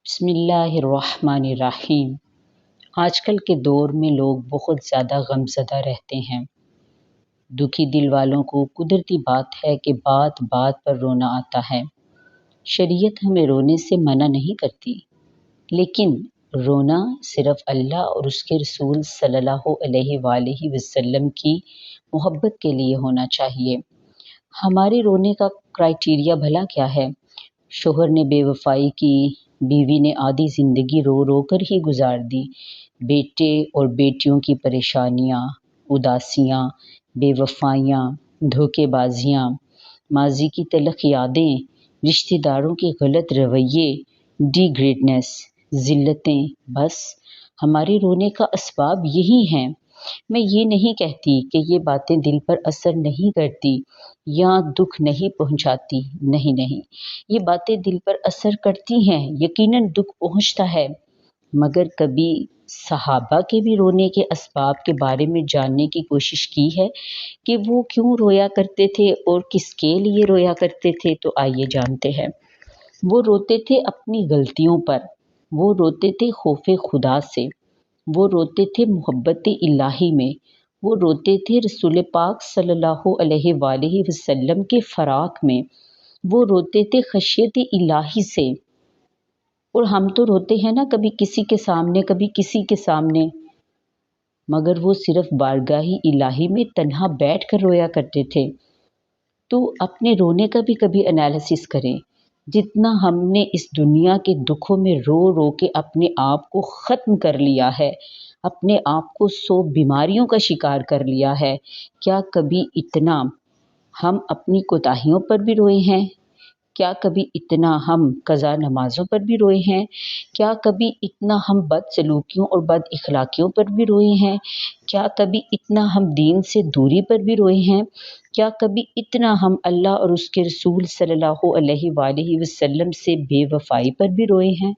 بسم اللہ الرحمن الرحیم۔ آج کل کے دور میں لوگ بہت زیادہ غم زدہ رہتے ہیں۔ دکھی دل والوں کو قدرتی بات ہے کہ بات بات پر رونا آتا ہے۔ شریعت ہمیں رونے سے منع نہیں کرتی، لیکن رونا صرف اللہ اور اس کے رسول صلی اللہ علیہ وآلہ وسلم کی محبت کے لیے ہونا چاہیے۔ ہمارے رونے کا کرائیٹیریا بھلا کیا ہے؟ شوہر نے بے وفائی کی، بیوی نے آدھی زندگی رو رو کر ہی گزار دی، بیٹے اور بیٹیوں کی پریشانیاں، اداسیاں، بے وفائیاں، دھوکے بازیاں، ماضی کی تلخ یادیں، رشتہ داروں کے غلط رویے، ڈی گریڈنس، ذلتیں، بس ہمارے رونے کا اسباب یہی ہیں۔ میں یہ نہیں کہتی کہ یہ باتیں دل پر اثر نہیں کرتی یا دکھ نہیں پہنچاتی، نہیں، یہ باتیں دل پر اثر کرتی ہیں، یقیناً دکھ پہنچتا ہے، مگر کبھی صحابہ کے بھی رونے کے اسباب کے بارے میں جاننے کی کوشش کی ہے کہ وہ کیوں رویا کرتے تھے اور کس کے لیے رویا کرتے تھے؟ تو آئیے جانتے ہیں۔ وہ روتے تھے اپنی غلطیوں پر، وہ روتے تھے خوف خدا سے، وہ روتے تھے محبت الہی میں، وہ روتے تھے رسول پاک صلی اللہ علیہ وآلہ وسلم کے فراق میں، وہ روتے تھے خشیت الہی سے۔ اور ہم تو روتے ہیں نا، کبھی کسی کے سامنے، کبھی کسی کے سامنے، مگر وہ صرف بارگاہ الہی میں تنہا بیٹھ کر رویا کرتے تھے۔ تو اپنے رونے کا بھی کبھی انالیسس کریں۔ جتنا ہم نے اس دنیا کے دکھوں میں رو رو کے اپنے آپ کو ختم کر لیا ہے، اپنے آپ کو 100 بیماریوں کا شکار کر لیا ہے، کیا کبھی اتنا ہم اپنی کوتاہیوں پر بھی روئے ہیں؟ کیا کبھی اتنا ہم قضا نمازوں پر بھی روئے ہیں؟ کیا کبھی اتنا ہم بد سلوکیوں اور بد اخلاقیوں پر بھی روئے ہیں؟ کیا کبھی اتنا ہم دین سے دوری پر بھی روئے ہیں؟ کیا کبھی اتنا ہم اللہ اور اس کے رسول صلی اللہ علیہ وآلہ وسلم سے بے وفائی پر بھی روئے ہیں؟